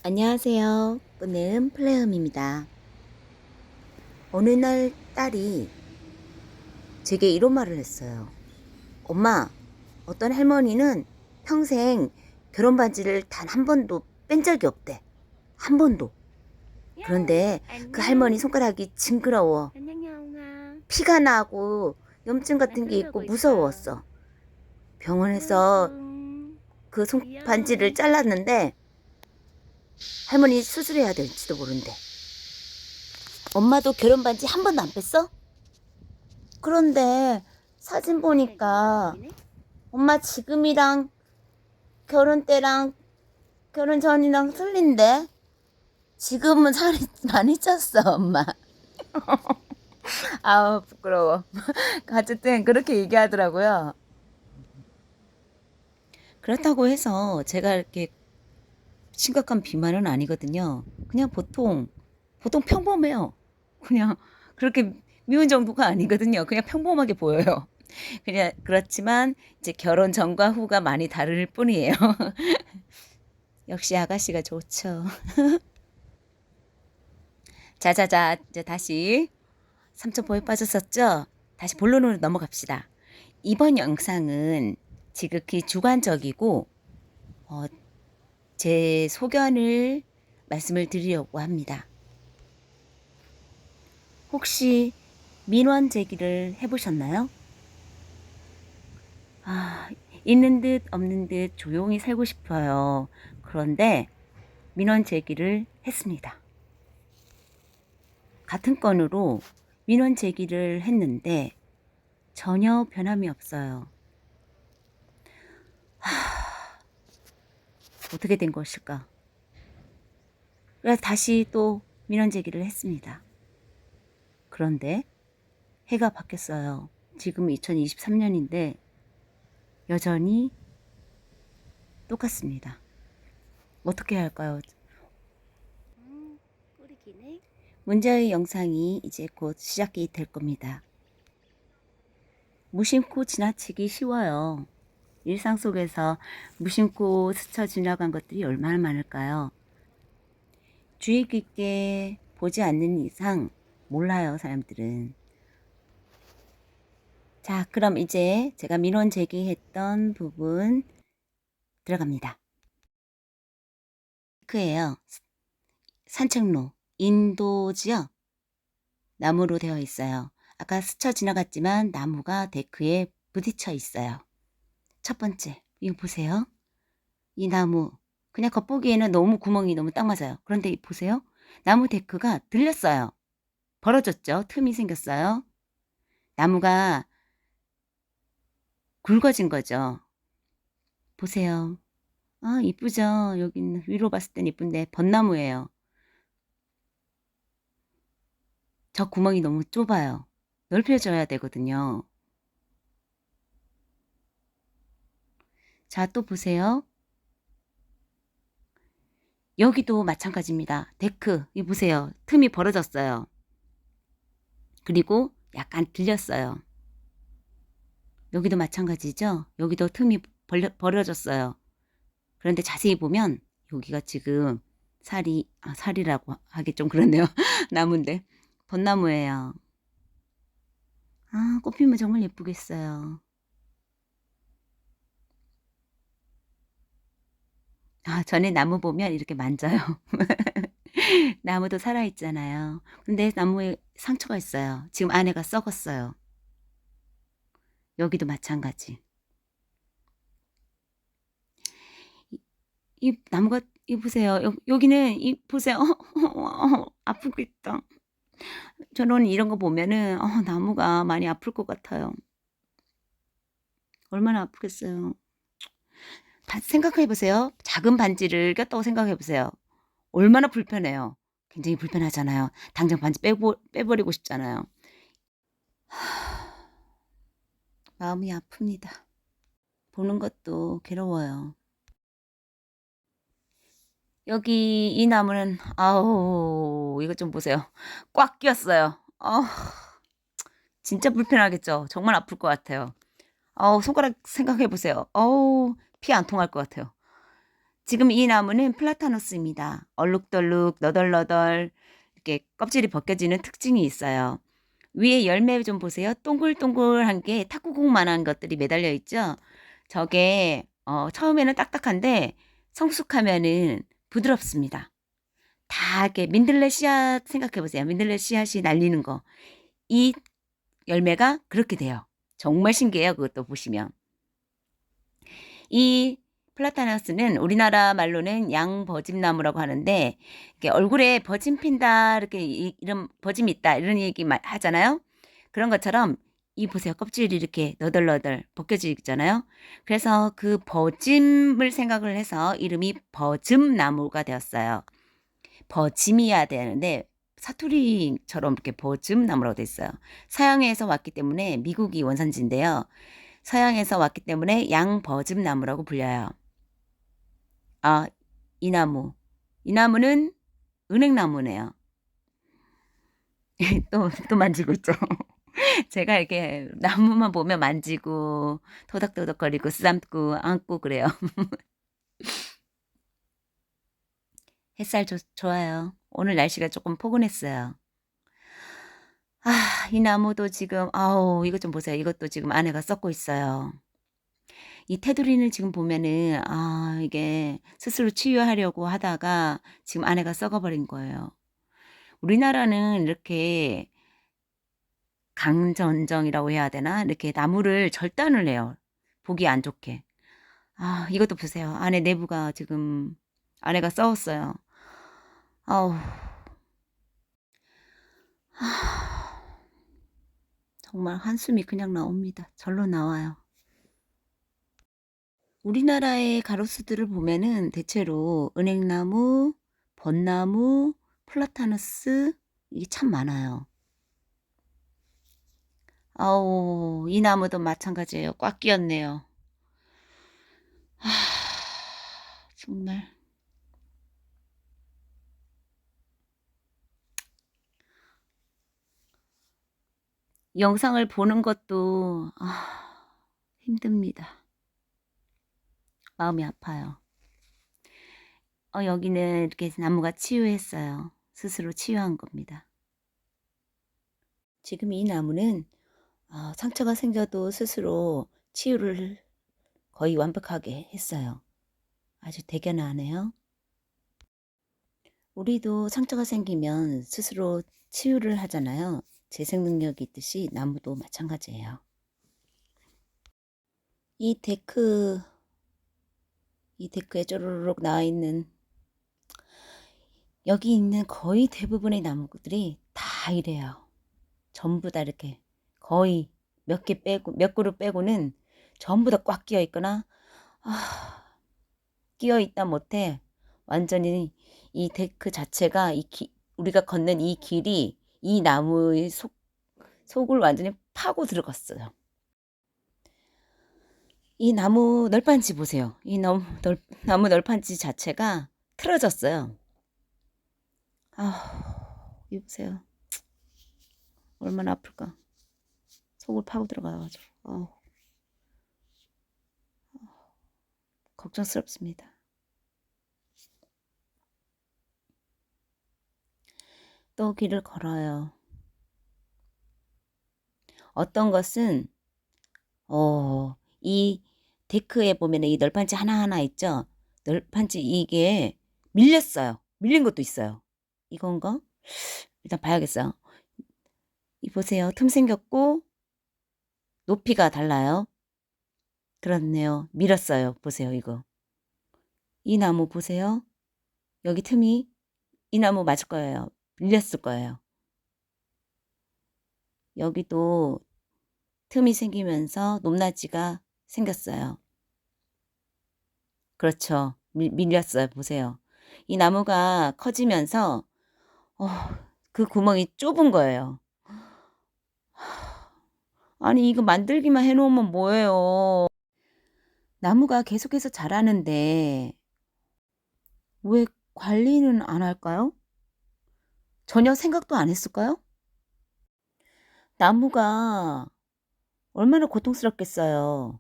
안녕하세요. 오늘은 플레이엄입니다. 어느 날 딸이 제게 이런 말을 했어요. 엄마, 어떤 할머니는 평생 결혼 반지를 단 한 번도 뺀 적이 없대. 한 번도. 그런데 그 할머니 손가락이 징그러워. 안녕 영아. 피가 나고 염증 같은 게 있고 무서웠어. 병원에서 그 반지를 잘랐는데 할머니 수술해야 될지도 모른대. 엄마도 결혼 반지 한 번도 안 뺐어? 그런데 사진 보니까 엄마 지금이랑 결혼 때랑 결혼 전이랑 틀린데? 지금은 살이 많이 쪘어, 엄마. 아우, 부끄러워. 어쨌든 그렇게 얘기하더라고요. 그렇다고 해서 제가 이렇게 심각한 비만은 아니거든요. 그냥 보통 평범해요. 그냥 그렇게 미운 정도가 아니거든요. 그냥 평범하게 보여요. 그냥 그렇지만 이제 결혼 전과 후가 많이 다를 뿐이에요. 역시 아가씨가 좋죠. 자자자, 이제 다시 삼천포에 빠졌었죠? 다시 본론으로 넘어갑시다. 이번 영상은 지극히 주관적이고 제 소견을 말씀을 드리려고 합니다. 혹시 민원 제기를 해보셨나요? 있는 듯 없는 듯 조용히 살고 싶어요. 그런데 민원 제기를 했습니다. 같은 건으로 민원 제기를 했는데 전혀 변함이 없어요. 어떻게 된 것일까? 그래서 다시 또 민원 제기를 했습니다. 그런데 해가 바뀌었어요. 지금 2023년인데 여전히 똑같습니다. 어떻게 할까요? 꼬리기네. 문제의 영상이 이제 곧 시작이 될 겁니다. 무심코 지나치기 쉬워요. 일상 속에서 무심코 스쳐 지나간 것들이 얼마나 많을까요? 주의 깊게 보지 않는 이상 몰라요, 사람들은. 자, 그럼 이제 제가 민원 제기했던 부분 들어갑니다. 크예요. 산책로, 인도지요. 나무로 되어 있어요. 아까 스쳐 지나갔지만 나무가 데크에 부딪혀 있어요. 첫 번째, 이거 보세요. 이 나무, 그냥 겉보기에는 너무 구멍이 너무 딱 맞아요. 그런데 보세요. 나무 데크가 들렸어요. 벌어졌죠. 틈이 생겼어요. 나무가 굵어진 거죠. 보세요. 아, 이쁘죠? 여기는 위로 봤을 땐 이쁜데 벚나무예요. 저 구멍이 너무 좁아요. 넓혀줘야 되거든요. 자, 또 보세요. 여기도 마찬가지입니다. 데크, 이 보세요. 틈이 벌어졌어요. 그리고 약간 들렸어요. 여기도 마찬가지죠. 여기도 틈이 벌어졌어요. 그런데 자세히 보면 여기가 지금 살이라고 하기 좀 그렇네요. 나무인데 벚나무예요. 아, 꽃피면 정말 예쁘겠어요. 아, 전에 나무 보면 이렇게 만져요. 나무도 살아있잖아요. 근데 나무에 상처가 있어요. 지금 안에가 썩었어요. 여기도 마찬가지. 이 나무가, 이 보세요. 여기는, 이 보세요. 아프겠다. 저는 이런 거 보면은, 나무가 많이 아플 것 같아요. 얼마나 아프겠어요. 생각해 보세요. 작은 반지를 꼈다고 생각해 보세요. 얼마나 불편해요. 굉장히 불편하잖아요. 당장 반지 빼버리고 싶잖아요. 마음이 아픕니다. 보는 것도 괴로워요. 여기 이 나무는 아우, 이거 좀 보세요. 꽉 끼었어요. 진짜 불편하겠죠. 정말 아플 것 같아요. 손가락 생각해 보세요. 피 안 통할 것 같아요. 지금 이 나무는 플라타노스입니다. 얼룩덜룩 너덜너덜 이렇게 껍질이 벗겨지는 특징이 있어요. 위에 열매 좀 보세요. 동글동글한 게 탁구공만한 것들이 매달려 있죠. 저게 처음에는 딱딱한데 성숙하면은 부드럽습니다. 다 이렇게 민들레 씨앗 생각해 보세요. 민들레 씨앗이 날리는 거. 이 열매가 그렇게 돼요. 정말 신기해요. 그것도 보시면. 이 플라타너스는 우리나라 말로는 양버짐나무라고 하는데 이렇게 얼굴에 버짐 핀다 이렇게 이런 버짐이 있다 이런 얘기 하잖아요. 그런 것처럼 이 보세요. 껍질이 이렇게 너덜너덜 벗겨지잖아요. 그래서 그 버짐을 생각을 해서 이름이 버즘나무가 되었어요. 버짐이야 되는데 사투리처럼 이렇게 버즘나무라고 돼 있어요. 서양에서 왔기 때문에 미국이 원산지인데요. 서양에서 왔기 때문에 양버즘나무라고 불려요. 아, 이 나무. 이 나무는 은행나무네요. 또 만지고 있죠. 제가 이렇게 나무만 보면 만지고 토닥토닥거리고 쓰담고 안고 그래요. 햇살 좋아요. 오늘 날씨가 조금 포근했어요. 이 나무도 지금 아우 이것 좀 보세요. 이것도 지금 안에가 썩고 있어요. 이 테두리는 지금 보면은 이게 스스로 치유하려고 하다가 지금 안에가 썩어버린 거예요. 우리나라는 이렇게 강전정이라고 해야 되나? 이렇게 나무를 절단을 해요. 보기 안 좋게. 이것도 보세요. 안에 내부가 지금 안에가 썩었어요. 아우. 정말 한숨이 그냥 나옵니다. 절로 나와요. 우리나라의 가로수들을 보면은 대체로 은행나무, 벚나무, 플라타너스 이게 참 많아요. 아우, 이 나무도 마찬가지예요. 꽉 끼었네요. 정말. 영상을 보는 것도 힘듭니다. 마음이 아파요. 여기는 이렇게 나무가 치유했어요. 스스로 치유한 겁니다. 지금 이 나무는 상처가 생겨도 스스로 치유를 거의 완벽하게 했어요. 아주 대견하네요. 우리도 상처가 생기면 스스로 치유를 하잖아요. 재생 능력이 있듯이 나무도 마찬가지예요. 이 데크에 쪼르륵 나와 있는 여기 있는 거의 대부분의 나무들이 다 이래요. 전부 다 이렇게 거의 몇 개 빼고 몇 그룹 빼고는 전부 다 꽉 끼어 있거나 끼어 있다 못해 완전히 이 데크 자체가 우리가 걷는 이 길이 이 나무의 속을 완전히 파고 들어갔어요. 이 나무 널판지 보세요. 이 나무 널판지 자체가 틀어졌어요. 이 보세요. 얼마나 아플까. 속을 파고 들어가가지고. 걱정스럽습니다. 또 길을 걸어요. 어떤 것은 이 데크에 보면 이 널판지 하나하나 있죠. 널판지 이게 밀렸어요. 밀린 것도 있어요. 이건가? 일단 봐야겠어요. 이 보세요. 틈 생겼고 높이가 달라요. 그렇네요. 밀었어요. 보세요. 이거. 이 나무 보세요. 여기 틈이 이 나무 맞을 거예요. 밀렸을 거예요. 여기도 틈이 생기면서 높낮이가 생겼어요. 그렇죠. 밀렸어요. 보세요. 이 나무가 커지면서 그 구멍이 좁은 거예요. 아니 이거 만들기만 해놓으면 뭐예요. 나무가 계속해서 자라는데 왜 관리는 안 할까요? 전혀 생각도 안 했을까요? 나무가 얼마나 고통스럽겠어요.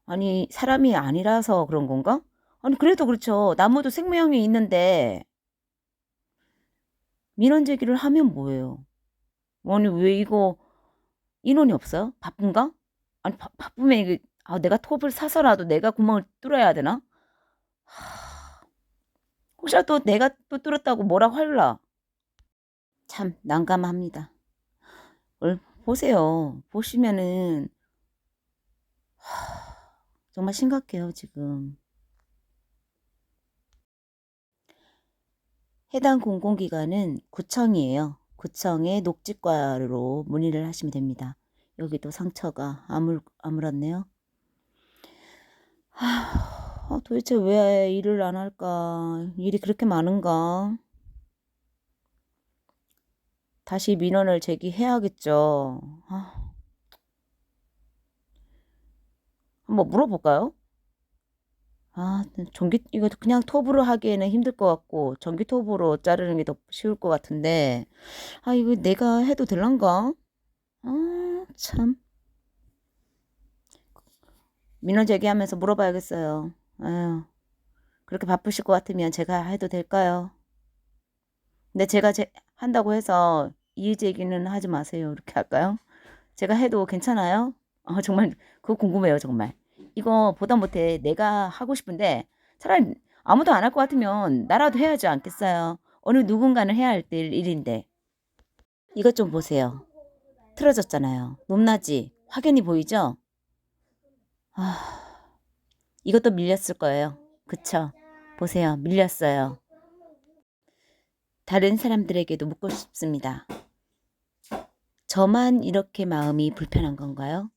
아니 사람이 아니라서 그런 건가? 아니 그래도 그렇죠. 나무도 생명이 있는데 민원 제기를 하면 뭐예요? 아니 왜 이거 인원이 없어요? 바쁜가? 아니 바쁘면 이게 내가 톱을 사서라도 내가 구멍을 뚫어야 되나? 혹시라도 내가 또 뚫었다고 뭐라고 할라. 참 난감합니다. 보세요. 보시면은 정말 심각해요 지금. 해당 공공기관은 구청이에요. 구청의 녹지과로 문의를 하시면 됩니다. 여기도 상처가 아물었네요. 도대체 왜 일을 안 할까? 일이 그렇게 많은가? 다시 민원을 제기해야겠죠. 한번 물어볼까요? 이거 그냥 톱으로 하기에는 힘들 것 같고, 전기 톱으로 자르는 게 더 쉬울 것 같은데, 이거 내가 해도 될란가? 참. 민원 제기하면서 물어봐야겠어요. 아유, 그렇게 바쁘실 것 같으면 제가 해도 될까요? 근데 제가 한다고 해서 이의 제기는 하지 마세요. 이렇게 할까요? 제가 해도 괜찮아요? 정말 그거 궁금해요. 정말. 이거 보다 못해 내가 하고 싶은데 차라리 아무도 안 할 것 같으면 나라도 해야지 않겠어요? 어느 누군가는 해야 할 일인데. 이것 좀 보세요. 틀어졌잖아요. 높낮이 확연히 보이죠? 이것도 밀렸을 거예요. 그쵸? 보세요. 밀렸어요. 다른 사람들에게도 묻고 싶습니다. 저만 이렇게 마음이 불편한 건가요?